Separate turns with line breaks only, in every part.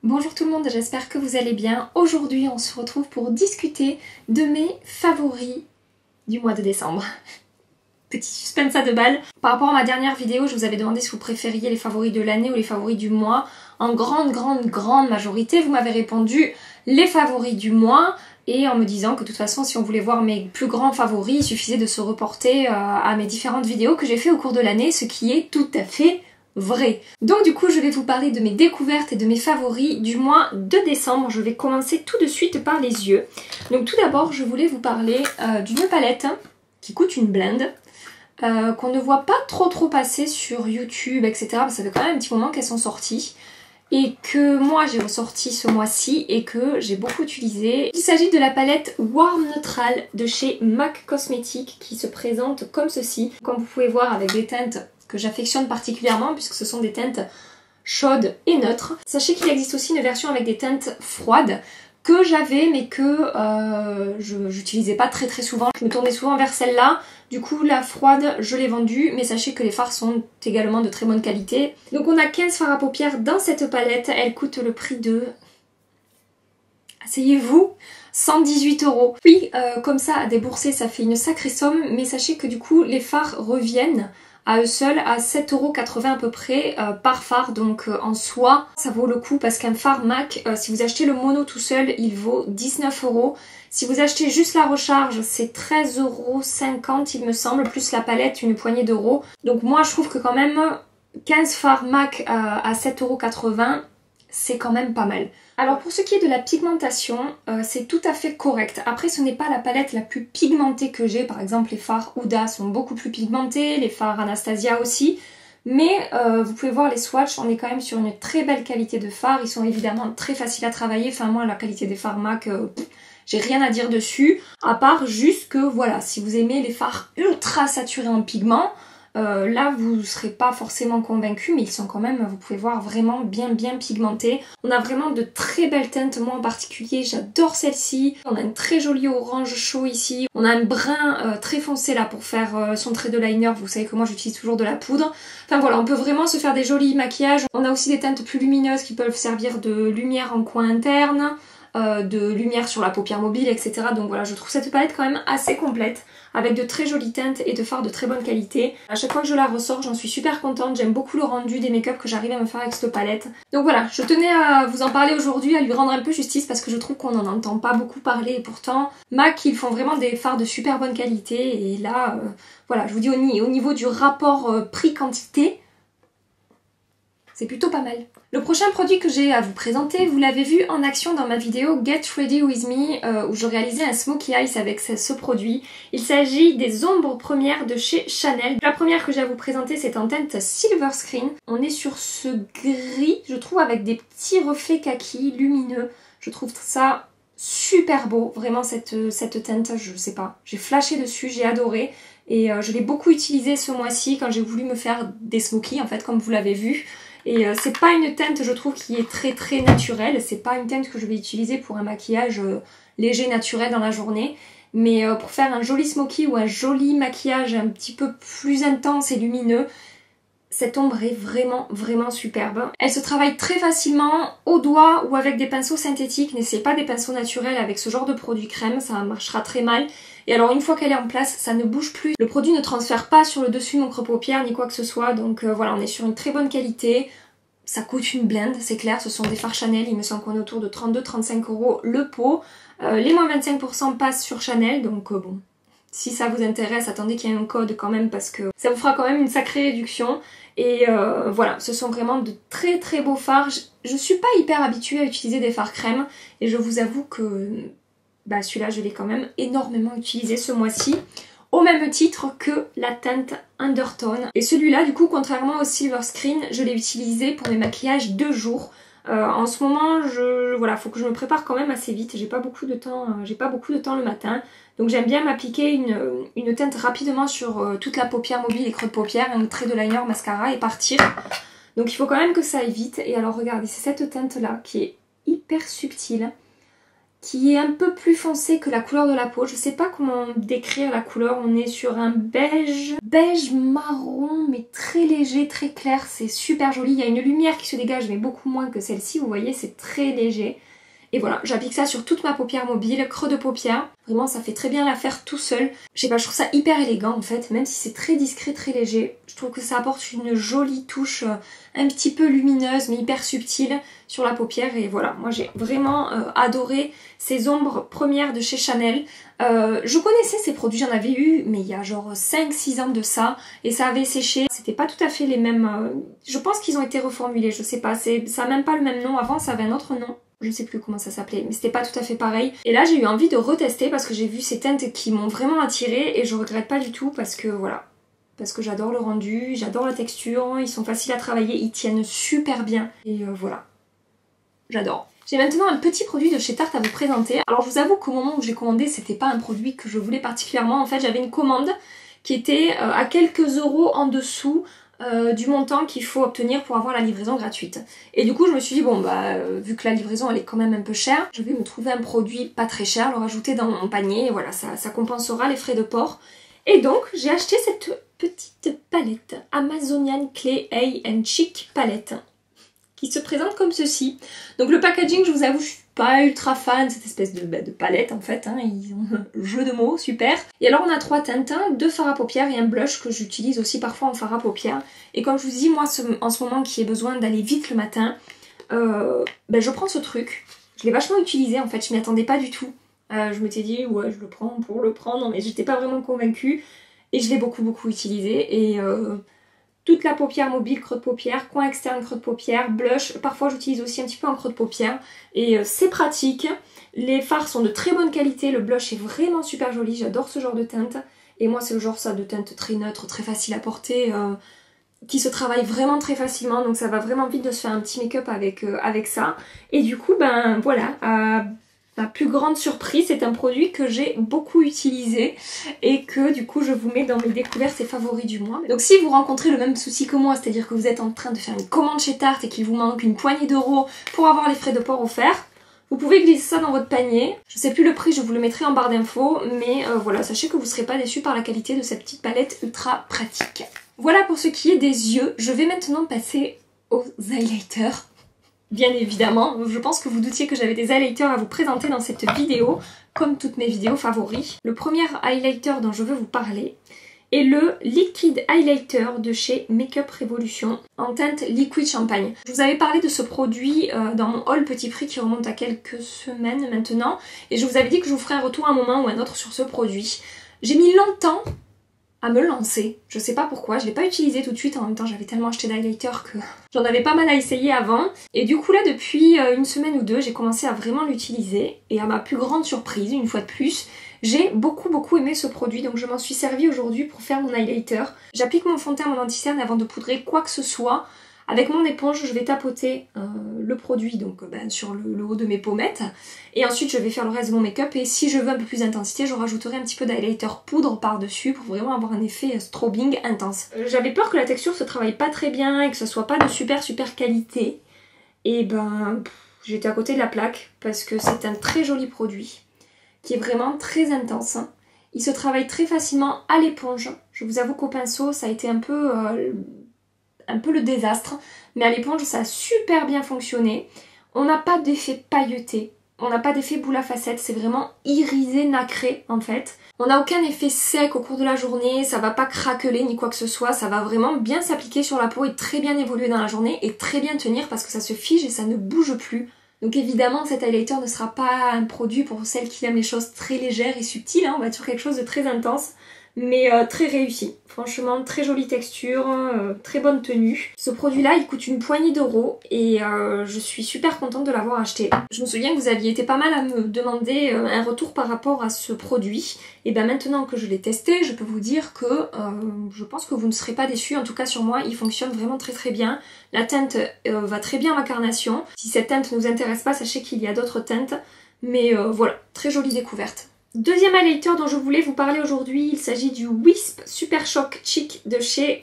Bonjour tout le monde, j'espère que vous allez bien. Aujourd'hui on se retrouve pour discuter de mes favoris du mois de décembre. Petit suspense à deux balles. Par rapport à ma dernière vidéo, je vous avais demandé si vous préfériez les favoris de l'année ou les favoris du mois. En grande majorité, vous m'avez répondu les favoris du mois. Et en me disant que de toute façon, si on voulait voir mes plus grands favoris, il suffisait de se reporter à mes différentes vidéos que j'ai fait au cours de l'année, ce qui est tout à fait vrai. Donc du coup, je vais vous parler de mes découvertes et de mes favoris du mois de décembre. Je vais commencer tout de suite par les yeux. Donc tout d'abord, je voulais vous parler d'une palette qui coûte une blinde, qu'on ne voit pas trop passer sur YouTube, etc. Ça fait quand même un petit moment qu'elles sont sorties. Et que moi j'ai ressorti ce mois-ci et que j'ai beaucoup utilisé. Il s'agit de la palette Warm Neutral de chez MAC Cosmetics qui se présente comme ceci. Comme vous pouvez voir, avec des teintes que j'affectionne particulièrement puisque ce sont des teintes chaudes et neutres. Sachez qu'il existe aussi une version avec des teintes froides que j'avais mais que je n'utilisais pas très souvent. Je me tournais souvent vers celle-là. Du coup la froide je l'ai vendue, mais sachez que les fards sont également de très bonne qualité. Donc on a 15 fards à paupières dans cette palette. Elle coûte le prix de... asseyez-vous, 118 €. Oui, comme ça à débourser ça fait une sacrée somme, mais sachez que du coup les fards reviennent à eux seuls à 7,80 € à peu près par fard, donc en soi ça vaut le coup parce qu'un fard MAC, si vous achetez le mono tout seul, il vaut 19 €. Si vous achetez juste la recharge, c'est 13,50 € il me semble, plus la palette, une poignée d'euros. Donc moi je trouve que quand même 15 fards MAC à 7,80 €, c'est quand même pas mal. Alors pour ce qui est de la pigmentation, c'est tout à fait correct. Après ce n'est pas la palette la plus pigmentée que j'ai, par exemple les fards Huda sont beaucoup plus pigmentés, les fards Anastasia aussi. Mais vous pouvez voir les swatchs, on est quand même sur une très belle qualité de fards, ils sont évidemment très faciles à travailler. Enfin moi la qualité des fards MAC, j'ai rien à dire dessus, à part juste que voilà, si vous aimez les fards ultra saturés en pigments, là vous ne serez pas forcément convaincu, mais ils sont quand même, vous pouvez voir, vraiment bien pigmentés. On a vraiment de très belles teintes, moi en particulier j'adore celle-ci. On a un très joli orange chaud ici, on a un brun très foncé là pour faire son trait de liner. Vous savez que moi j'utilise toujours de la poudre. Enfin voilà, on peut vraiment se faire des jolis maquillages. On a aussi des teintes plus lumineuses qui peuvent servir de lumière en coin interne, de lumière sur la paupière mobile, etc. Donc voilà, je trouve cette palette quand même assez complète, avec de très jolies teintes et de fards de très bonne qualité. À chaque fois que je la ressors, j'en suis super contente. J'aime beaucoup le rendu des make-up que j'arrive à me faire avec cette palette. Donc voilà, je tenais à vous en parler aujourd'hui, à lui rendre un peu justice parce que je trouve qu'on n'en entend pas beaucoup parler. Et pourtant, MAC, ils font vraiment des fards de super bonne qualité. Et là, voilà, je vous dis au niveau du rapport prix-quantité, c'est plutôt pas mal. Le prochain produit que j'ai à vous présenter, vous l'avez vu en action dans ma vidéo Get Ready With Me où je réalisais un smokey eyes avec ce produit. Il s'agit des ombres premières de chez Chanel. La première que j'ai à vous présenter, c'est en teinte Silver Screen. On est sur ce gris, je trouve, avec des petits reflets kaki lumineux. Je trouve ça super beau, vraiment cette teinte, je sais pas, j'ai flashé dessus, j'ai adoré. Et je l'ai beaucoup utilisé ce mois-ci quand j'ai voulu me faire des smokies, en fait, comme vous l'avez vu. Et c'est pas une teinte, je trouve, qui est très naturelle. C'est pas une teinte que je vais utiliser pour un maquillage léger, naturel dans la journée. Mais pour faire un joli smoky ou un joli maquillage un petit peu plus intense et lumineux, cette ombre est vraiment superbe. Elle se travaille très facilement au doigt ou avec des pinceaux synthétiques. N'essayez pas des pinceaux naturels avec ce genre de produit crème, ça marchera très mal. Et alors une fois qu'elle est en place, ça ne bouge plus. Le produit ne transfère pas sur le dessus de mon creux-paupières ni quoi que ce soit. Donc voilà, on est sur une très bonne qualité. Ça coûte une blinde, c'est clair. Ce sont des fards Chanel, il me semble qu'on est autour de 32-35 € le pot. Les moins 25% passent sur Chanel, donc bon... Si ça vous intéresse, attendez qu'il y ait un code quand même parce que ça vous fera quand même une sacrée réduction. Et voilà, ce sont vraiment de très beaux fards. Je suis pas hyper habituée à utiliser des fards crème et je vous avoue que bah, celui-là je l'ai quand même énormément utilisé ce mois-ci. Au même titre que la teinte Undertone. Et celui-là, du coup, contrairement au Silver Screen, je l'ai utilisé pour mes maquillages de jour. En ce moment, voilà, faut que je me prépare quand même assez vite. J'ai pas beaucoup de temps le matin. Donc j'aime bien m'appliquer une teinte rapidement sur toute la paupière mobile et creux de paupière, un trait de liner, mascara et partir. Donc il faut quand même que ça aille vite. Et alors regardez, c'est cette teinte là qui est hyper subtile, qui est un peu plus foncé que la couleur de la peau. Je sais pas comment décrire la couleur, on est sur un beige marron mais très léger, très clair, c'est super joli. Il y a une lumière qui se dégage mais beaucoup moins que celle-ci, vous voyez, c'est très léger. Et voilà, j'applique ça sur toute ma paupière mobile, creux de paupière. Vraiment, ça fait très bien l'affaire tout seul. Je sais pas, je trouve ça hyper élégant en fait, même si c'est très discret, très léger. Je trouve que ça apporte une jolie touche un petit peu lumineuse mais hyper subtile sur la paupière. Et voilà, moi j'ai vraiment adoré ces ombres premières de chez Chanel. Je connaissais ces produits, j'en avais eu, mais il y a genre 5-6 ans de ça, et ça avait séché. C'était pas tout à fait les mêmes... je pense qu'ils ont été reformulés, je sais pas, ça a même pas le même nom. Avant ça avait un autre nom. Je sais plus comment ça s'appelait, mais c'était pas tout à fait pareil. Et là j'ai eu envie de retester parce que j'ai vu ces teintes qui m'ont vraiment attirée et je regrette pas du tout parce que voilà. Parce que j'adore le rendu, j'adore la texture, ils sont faciles à travailler, ils tiennent super bien. Et voilà, j'adore. J'ai maintenant un petit produit de chez Tarte à vous présenter. Alors je vous avoue qu'au moment où j'ai commandé, c'était pas un produit que je voulais particulièrement. En fait j'avais une commande qui était à quelques euros en dessous du montant qu'il faut obtenir pour avoir la livraison gratuite. Et du coup je me suis dit bon bah vu que la livraison elle est quand même un peu chère, je vais me trouver un produit pas très cher, le rajouter dans mon panier et voilà, ça compensera les frais de port. Et donc j'ai acheté cette petite palette Amazonian Clay Hay and Chic palette qui se présente comme ceci. Donc le packaging, je vous avoue, je suis pas ultra fan de cette espèce de palette en fait, hein. Ils ont un jeu de mots, super. Et alors on a 3 teintes, 2 fards à paupières et un blush que j'utilise aussi parfois en fard à paupières. Et comme je vous dis, moi en ce moment qui ai besoin d'aller vite le matin, je prends ce truc. Je l'ai vachement utilisé en fait, je m'y attendais pas du tout. Je m'étais dit ouais je le prends pour le prendre, mais j'étais pas vraiment convaincue. Et je l'ai beaucoup utilisé et... toute la paupière mobile, creux de paupière, coin externe, creux de paupière, blush. Parfois j'utilise aussi un petit peu en creux de paupière. Et c'est pratique. Les fards sont de très bonne qualité. Le blush est vraiment super joli. J'adore ce genre de teinte. Et moi c'est le genre ça de teinte très neutre, très facile à porter. Qui se travaille vraiment très facilement. Donc ça va vraiment vite de se faire un petit make-up avec ça. Et du coup ben voilà... ma plus grande surprise, c'est un produit que j'ai beaucoup utilisé et que du coup je vous mets dans mes découvertes et favoris du mois. Donc si vous rencontrez le même souci que moi, c'est-à-dire que vous êtes en train de faire une commande chez Tarte et qu'il vous manque une poignée d'euros pour avoir les frais de port offerts, vous pouvez glisser ça dans votre panier. Je sais plus le prix, je vous le mettrai en barre d'infos, mais voilà, sachez que vous ne serez pas déçus par la qualité de cette petite palette ultra pratique. Voilà pour ce qui est des yeux. Je vais maintenant passer aux highlighters. Bien évidemment, je pense que vous doutiez que j'avais des highlighters à vous présenter dans cette vidéo, comme toutes mes vidéos favoris. Le premier highlighter dont je veux vous parler est le Liquid Highlighter de chez Makeup Revolution en teinte Liquid Champagne. Je vous avais parlé de ce produit dans mon haul petit prix qui remonte à quelques semaines maintenant, et je vous avais dit que je vous ferai un retour à un moment ou un autre sur ce produit. J'ai mis longtemps à me lancer. Je sais pas pourquoi, je l'ai pas utilisé tout de suite, en même temps j'avais tellement acheté d'highlighter que j'en avais pas mal à essayer avant. Et du coup là depuis une semaine ou deux, j'ai commencé à vraiment l'utiliser et à ma plus grande surprise, une fois de plus, j'ai beaucoup aimé ce produit, donc je m'en suis servi aujourd'hui pour faire mon highlighter. J'applique mon fond de teint, mon anti-cerne avant de poudrer quoi que ce soit. Avec mon éponge, je vais tapoter le produit donc sur le haut de mes pommettes et ensuite je vais faire le reste de mon make-up et si je veux un peu plus d'intensité, je rajouterai un petit peu d'highlighter poudre par-dessus pour vraiment avoir un effet strobing intense. J'avais peur que la texture se travaille pas très bien et que ce soit pas de super qualité et j'étais à côté de la plaque parce que c'est un très joli produit qui est vraiment très intense. Il se travaille très facilement à l'éponge. Je vous avoue qu'au pinceau ça a été un peu le désastre, mais à l'éponge ça a super bien fonctionné. On n'a pas d'effet pailleté, on n'a pas d'effet boule à facettes, c'est vraiment irisé, nacré en fait. On n'a aucun effet sec au cours de la journée, ça va pas craqueler ni quoi que ce soit, ça va vraiment bien s'appliquer sur la peau et très bien évoluer dans la journée et très bien tenir parce que ça se fige et ça ne bouge plus. Donc évidemment cet highlighter ne sera pas un produit pour celles qui aiment les choses très légères et subtiles, hein. On va sur quelque chose de très intense. Mais très réussi. Franchement, très jolie texture, très bonne tenue. Ce produit-là, il coûte une poignée d'euros et je suis super contente de l'avoir acheté. Je me souviens que vous aviez été pas mal à me demander un retour par rapport à ce produit. Et bien maintenant que je l'ai testé, je peux vous dire que je pense que vous ne serez pas déçus. En tout cas sur moi, il fonctionne vraiment très bien. La teinte va très bien à ma carnation. Si cette teinte ne vous intéresse pas, sachez qu'il y a d'autres teintes. Mais voilà, très jolie découverte. Deuxième highlighter dont je voulais vous parler aujourd'hui, il s'agit du Wisp Super Shock Chic de chez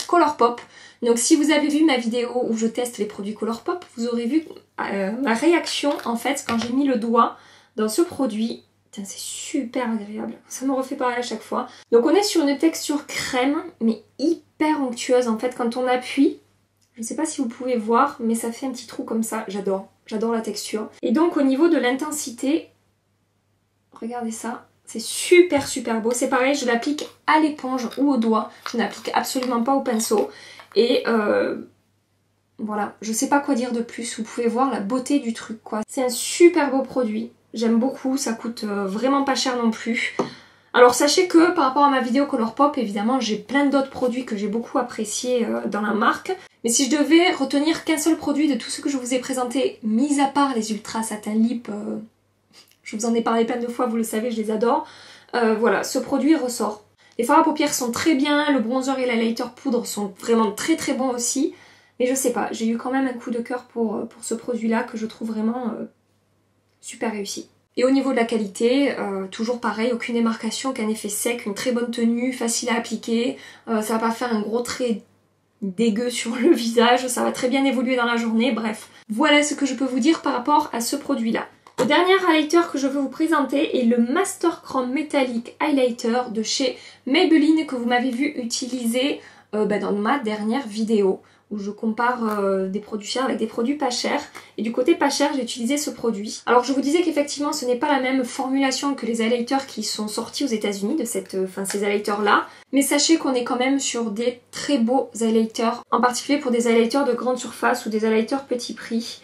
Colourpop. Donc si vous avez vu ma vidéo où je teste les produits Colourpop, vous aurez vu ma réaction en fait quand j'ai mis le doigt dans ce produit. C'est super agréable, ça me refait pareil à chaque fois. Donc on est sur une texture crème, mais hyper onctueuse en fait quand on appuie. Je ne sais pas si vous pouvez voir, mais ça fait un petit trou comme ça, j'adore la texture. Et donc au niveau de l'intensité, regardez ça, c'est super beau. C'est pareil, je l'applique à l'éponge ou au doigt, je n'applique absolument pas au pinceau. Et voilà, je sais pas quoi dire de plus, vous pouvez voir la beauté du truc quoi. C'est un super beau produit. J'aime beaucoup, ça coûte vraiment pas cher non plus. Alors sachez que par rapport à ma vidéo Colourpop, évidemment j'ai plein d'autres produits que j'ai beaucoup appréciés dans la marque. Mais si je devais retenir qu'un seul produit de tout ce que je vous ai présenté, mis à part les Ultra Satin Lip, je vous en ai parlé plein de fois, vous le savez, je les adore. Voilà, ce produit ressort. Les fards à paupières sont très bien, le bronzer et l'highlighter poudre sont vraiment très bons aussi. Mais je sais pas, j'ai eu quand même un coup de cœur pour ce produit-là que je trouve vraiment super réussi. Et au niveau de la qualité, toujours pareil, aucune démarcation, aucun effet sec, une très bonne tenue, facile à appliquer, ça va pas faire un gros trait dégueu sur le visage, ça va très bien évoluer dans la journée, bref. Voilà ce que je peux vous dire par rapport à ce produit-là. Le dernier highlighter que je veux vous présenter est le Master Chrome Metallic Highlighter de chez Maybelline que vous m'avez vu utiliser dans ma dernière vidéo, où je compare des produits chers avec des produits pas chers. Et du côté pas cher, j'ai utilisé ce produit. Alors je vous disais qu'effectivement ce n'est pas la même formulation que les highlighters qui sont sortis aux États-Unis de ces highlighters là. Mais sachez qu'on est quand même sur des très beaux highlighters, en particulier pour des highlighters de grande surface ou des highlighters petit prix.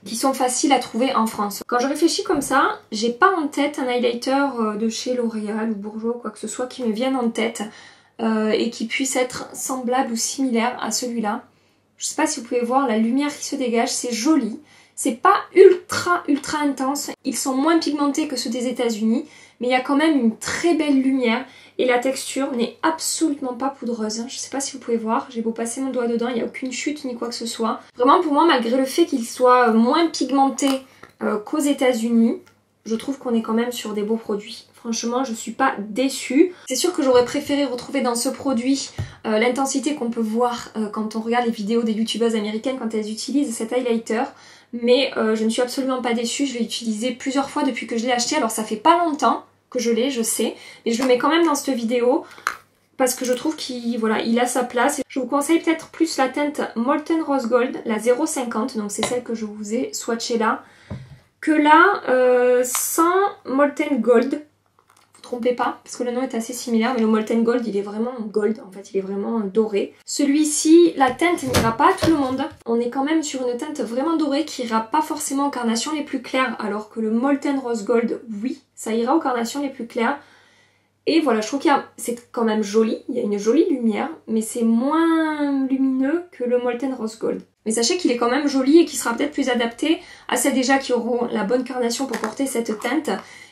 Qui sont faciles à trouver en France. Quand je réfléchis comme ça, j'ai pas en tête un highlighter de chez L'Oréal ou Bourjois ou quoi que ce soit qui me vienne en tête. Et qui puisse être semblable ou similaire à celui-là. Je sais pas si vous pouvez voir la lumière qui se dégage, c'est joli. C'est pas ultra intense, ils sont moins pigmentés que ceux des États-Unis, mais il y a quand même une très belle lumière et la texture n'est absolument pas poudreuse. Je sais pas si vous pouvez voir, j'ai beau passer mon doigt dedans, il n'y a aucune chute ni quoi que ce soit. Vraiment pour moi, malgré le fait qu'il soit moins pigmenté qu'aux États-Unis, je trouve qu'on est quand même sur des beaux produits. Franchement, je suis pas déçue. C'est sûr que j'aurais préféré retrouver dans ce produit l'intensité qu'on peut voir quand on regarde les vidéos des youtubeuses américaines quand elles utilisent cet highlighter. Mais je ne suis absolument pas déçue. Je l'ai utilisé plusieurs fois depuis que je l'ai acheté. Alors ça fait pas longtemps que je l'ai, je sais. Mais je le mets quand même dans cette vidéo parce que je trouve qu'il il a sa place. Je vous conseille peut-être plus la teinte Molten Rose Gold, la 0,50. Donc c'est celle que je vous ai swatchée là. Que là, sans Molten Gold. Trompez pas, parce que le nom est assez similaire, mais le Molten Gold, il est vraiment gold, en fait, il est vraiment doré. Celui-ci, la teinte n'ira pas à tout le monde. On est quand même sur une teinte vraiment dorée qui ira pas forcément aux carnations les plus claires, alors que le Molten Rose Gold, oui, ça ira aux carnations les plus claires. Et voilà, je trouve que c'est quand même joli, il y a une jolie lumière, mais c'est moins lumineux que le Molten Rose Gold. Mais sachez qu'il est quand même joli et qu'il sera peut-être plus adapté à celles déjà qui auront la bonne carnation pour porter cette teinte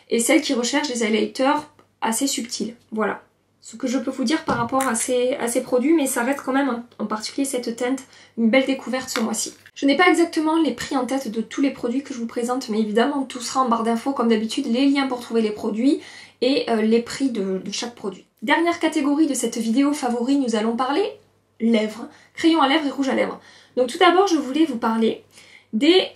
et celles qui recherchent des highlighters assez subtils. Voilà ce que je peux vous dire par rapport à ces produits, mais ça reste quand même, en particulier cette teinte, une belle découverte ce mois-ci. Je n'ai pas exactement les prix en tête de tous les produits que je vous présente, mais évidemment tout sera en barre d'infos comme d'habitude, les liens pour trouver les produits et les prix de chaque produit. Dernière catégorie de cette vidéo favori, nous allons parler lèvres, crayons à lèvres et rouge à lèvres. Donc tout d'abord je voulais vous parler des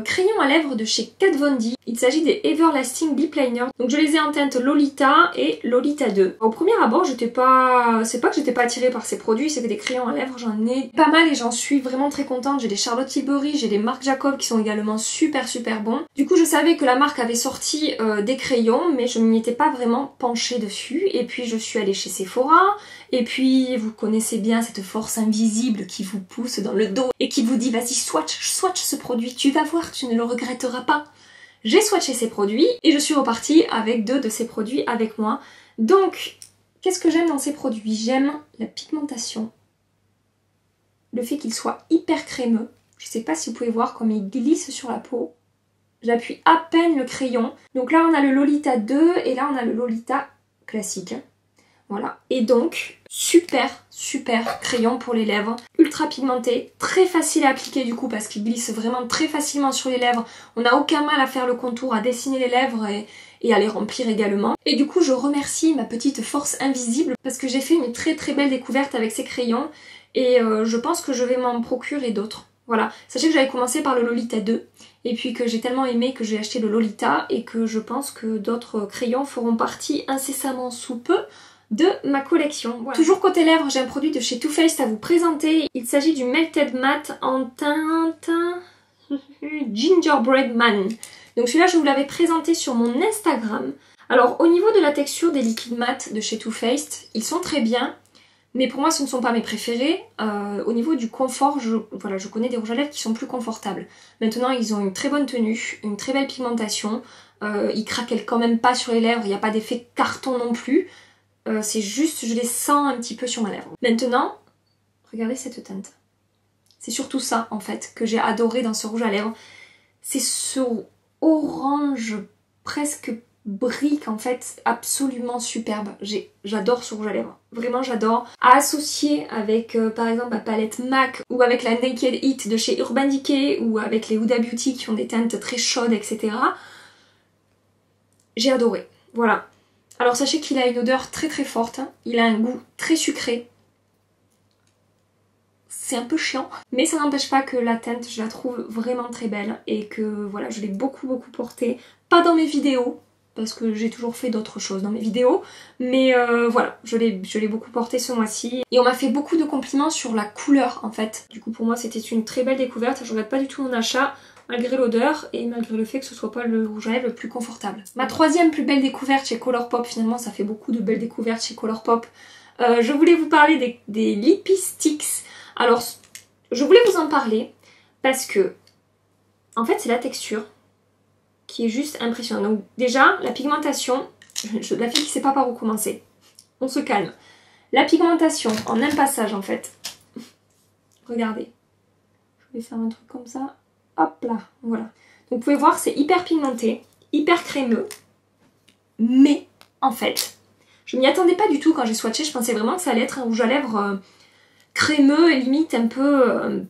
crayons à lèvres de chez Kat Von D. Il s'agit des Everlasting Lip Liner. Donc je les ai en teinte Lolita et Lolita 2. Au premier abord, c'est pas que j'étais pas attirée par ces produits, c'est que des crayons à lèvres, j'en ai pas mal et j'en suis vraiment très contente. J'ai des Charlotte Tilbury, j'ai des Marc Jacob qui sont également super bons. Du coup, je savais que la marque avait sorti des crayons, mais je m'y étais pas vraiment penchée dessus. Et puis je suis allée chez Sephora. Et puis vous connaissez bien cette force invisible qui vous pousse dans le dos et qui vous dit vas-y swatch ce produit, tu vas voir, tu ne le regretteras pas. J'ai swatché ces produits et je suis repartie avec 2 de ces produits avec moi. Donc, qu'est-ce que j'aime dans ces produits? J'aime la pigmentation, le fait qu'il soit hyper crémeux. Je sais pas si vous pouvez voir comme il glisse sur la peau. J'appuie à peine le crayon. Donc là on a le Lolita 2 et là on a le Lolita classique. Voilà, et donc super crayon pour les lèvres, ultra pigmenté, très facile à appliquer du coup parce qu'il glisse vraiment très facilement sur les lèvres. On n'a aucun mal à faire le contour, à dessiner les lèvres et à les remplir également. Et du coup je remercie ma petite force invisible parce que j'ai fait une très belle découverte avec ces crayons et je pense que je vais m'en procurer d'autres. Voilà, sachez que j'avais commencé par le Lolita 2 et puis que j'ai tellement aimé que j'ai acheté le Lolita et que je pense que d'autres crayons feront partie incessamment sous peu de ma collection. Voilà. Toujours côté lèvres, j'ai un produit de chez Too Faced à vous présenter. Il s'agit du Melted Matte en teinte Gingerbread Man. Donc celui-là, je vous l'avais présenté sur mon Instagram. Alors au niveau de la texture des liquides mat de chez Too Faced, ils sont très bien. Mais pour moi, ce ne sont pas mes préférés. Au niveau du confort, je connais des rouges à lèvres qui sont plus confortables. Maintenant, ils ont une très bonne tenue, une très belle pigmentation. Ils craquellent quand même pas sur les lèvres, il n'y a pas d'effet carton non plus. C'est juste, je les sens un petit peu sur ma lèvre. Maintenant, regardez cette teinte. C'est surtout ça, en fait, que j'ai adoré dans ce rouge à lèvres. C'est ce orange presque brique, en fait, absolument superbe. J'adore ce rouge à lèvres. Vraiment, j'adore. À associer avec, par exemple, ma palette MAC ou avec la Naked Heat de chez Urban Decay ou avec les Huda Beauty qui ont des teintes très chaudes, etc. J'ai adoré. Voilà. Alors, sachez qu'il a une odeur très très forte. Il a un goût très sucré. C'est un peu chiant, mais ça n'empêche pas que la teinte, je la trouve vraiment très belle et que voilà, je l'ai beaucoup portée. Pas dans mes vidéos, parce que j'ai toujours fait d'autres choses dans mes vidéos, mais voilà, je l'ai beaucoup portée ce mois-ci. Et on m'a fait beaucoup de compliments sur la couleur en fait. Du coup pour moi c'était une très belle découverte, je regrette pas du tout mon achat, malgré l'odeur et malgré le fait que ce soit pas le rouge à lèvres le plus confortable. Ma troisième plus belle découverte chez Colourpop, finalement ça fait beaucoup de belles découvertes chez Colourpop. Je voulais vous parler des Lippy Sticks. Alors, je voulais vous en parler parce que, en fait, c'est la texture qui est juste impressionnante. Donc déjà, la pigmentation, la fille qui sait pas par où commencer. On se calme. La pigmentation, en un passage, en fait. Regardez. Je vais faire un truc comme ça. Hop là, voilà. Donc vous pouvez voir, c'est hyper pigmenté, hyper crémeux. Mais, en fait, je m'y attendais pas du tout quand j'ai swatché. Je pensais vraiment que ça allait être un rouge à lèvres... crémeux et limite un peu,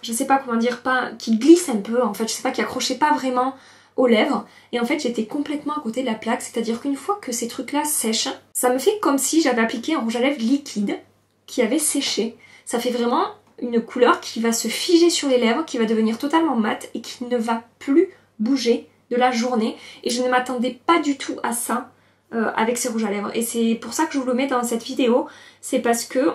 je sais pas comment dire, pas qui glisse un peu en fait, je sais pas, qui accrochait pas vraiment aux lèvres. Et en fait j'étais complètement à côté de la plaque, c'est-à-dire qu'une fois que ces trucs là sèchent, ça me fait comme si j'avais appliqué un rouge à lèvres liquide qui avait séché. Ça fait vraiment une couleur qui va se figer sur les lèvres, qui va devenir totalement mate et qui ne va plus bouger de la journée. Et je ne m'attendais pas du tout à ça avec ces rouges à lèvres. Et c'est pour ça que je vous le mets dans cette vidéo, c'est parce que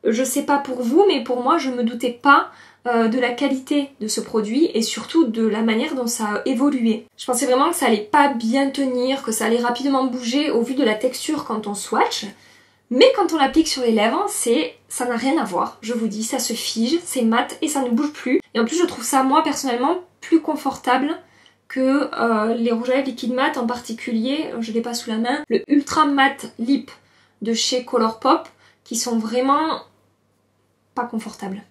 je sais pas pour vous, mais pour moi, je me doutais pas de la qualité de ce produit et surtout de la manière dont ça a évolué. Je pensais vraiment que ça allait pas bien tenir, que ça allait rapidement bouger au vu de la texture quand on swatch. Mais quand on l'applique sur les lèvres, ça n'a rien à voir. Je vous dis, ça se fige, c'est mat et ça ne bouge plus. Et en plus, je trouve ça, moi, personnellement, plus confortable que les rouges à lèvres liquide mat, en particulier, je l'ai pas sous la main, le Ultra Matte Lip de chez Colourpop, qui sont vraiment pas confortable,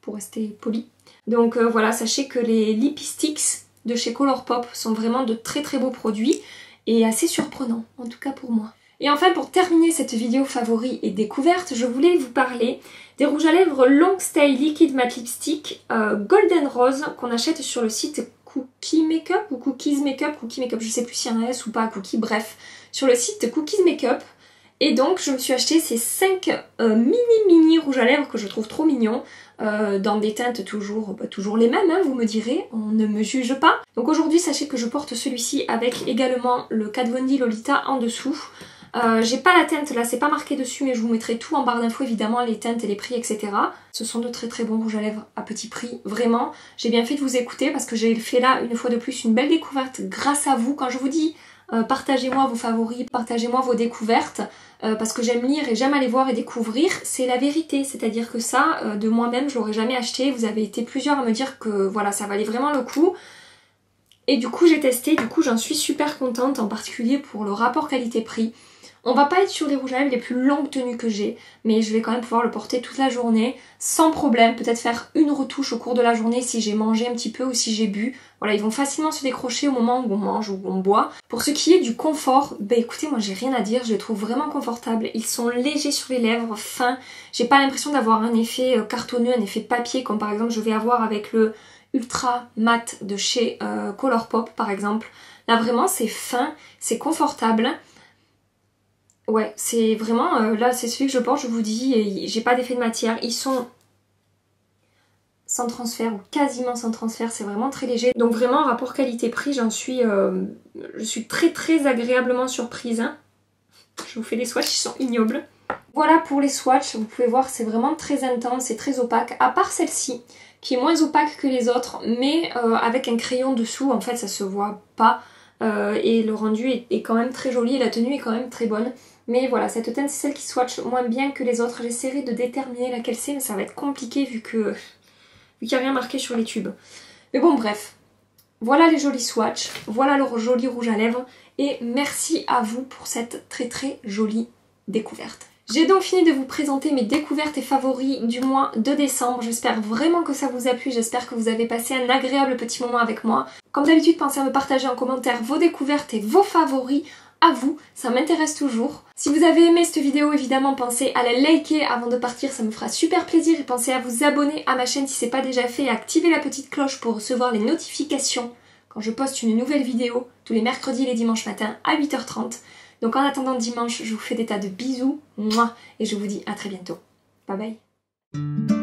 pour rester poli. Donc voilà, sachez que les Lippy Sticks de chez Colourpop sont vraiment de très très beaux produits et assez surprenants, en tout cas pour moi. Et enfin, pour terminer cette vidéo favoris et découverte, je voulais vous parler des rouges à lèvres Long Stay Liquid Matte Lipstick Golden Rose qu'on achète sur le site Cookie Makeup ou Cookies Makeup, Cookie Makeup, je sais plus s'il y a un S ou pas, Cookie, bref, sur le site Cookies Makeup. Et donc je me suis acheté ces 5 mini rouges à lèvres que je trouve trop mignons, dans des teintes toujours les mêmes, hein, vous me direz, on ne me juge pas. Donc aujourd'hui sachez que je porte celui-ci avec également le Kat Von D Lolita en dessous. J'ai pas la teinte là, c'est pas marqué dessus, mais je vous mettrai tout en barre d'infos évidemment, les teintes et les prix, etc. Ce sont de très très bons rouges à lèvres à petit prix, vraiment. J'ai bien fait de vous écouter parce que j'ai fait là une fois de plus une belle découverte grâce à vous. Quand je vous dis partagez-moi vos favoris, partagez-moi vos découvertes, parce que j'aime lire et j'aime aller voir et découvrir, c'est la vérité. C'est-à-dire que ça, de moi-même, je l'aurais jamais acheté. Vous avez été plusieurs à me dire que voilà, ça valait vraiment le coup. Et du coup, j'ai testé, du coup, j'en suis super contente, en particulier pour le rapport qualité-prix. On va pas être sur les rouges à lèvres les plus longues tenues que j'ai, mais je vais quand même pouvoir le porter toute la journée sans problème, peut-être faire une retouche au cours de la journée si j'ai mangé un petit peu ou si j'ai bu. Voilà, ils vont facilement se décrocher au moment où on mange ou on boit. Pour ce qui est du confort, bah écoutez, moi j'ai rien à dire, je les trouve vraiment confortables. Ils sont légers sur les lèvres, fins. J'ai pas l'impression d'avoir un effet cartonneux, un effet papier comme par exemple je vais avoir avec le Ultra Matte de chez Colourpop par exemple. Là vraiment c'est fin, c'est confortable. Ouais, c'est vraiment, là c'est celui que je porte, je vous dis, j'ai pas d'effet de matière, ils sont sans transfert ou quasiment sans transfert, c'est vraiment très léger. Donc vraiment rapport qualité-prix, je suis très agréablement surprise. Hein. Je vous fais des swatchs, ils sont ignobles. Voilà pour les swatchs, vous pouvez voir c'est vraiment très intense et très opaque, à part celle-ci qui est moins opaque que les autres, mais avec un crayon dessous, en fait ça se voit pas. Et le rendu est quand même très joli et la tenue est quand même très bonne. Mais voilà, cette teinte c'est celle qui swatch moins bien que les autres. J'essaierai de déterminer laquelle c'est, mais ça va être compliqué vu qu'il n'y a rien marqué sur les tubes. Mais bon bref, voilà les jolis swatchs, voilà le joli rouge à lèvres et merci à vous pour cette très jolie découverte. J'ai donc fini de vous présenter mes découvertes et favoris du mois de décembre. J'espère vraiment que ça vous a plu, j'espère que vous avez passé un agréable petit moment avec moi. Comme d'habitude, pensez à me partager en commentaire vos découvertes et vos favoris à vous, ça m'intéresse toujours. Si vous avez aimé cette vidéo, évidemment, pensez à la liker avant de partir, ça me fera super plaisir. Et pensez à vous abonner à ma chaîne si ce n'est pas déjà fait et à activer la petite cloche pour recevoir les notifications quand je poste une nouvelle vidéo tous les mercredis et les dimanches matins à 8h30. Donc en attendant dimanche, je vous fais des tas de bisous, et je vous dis à très bientôt. Bye bye.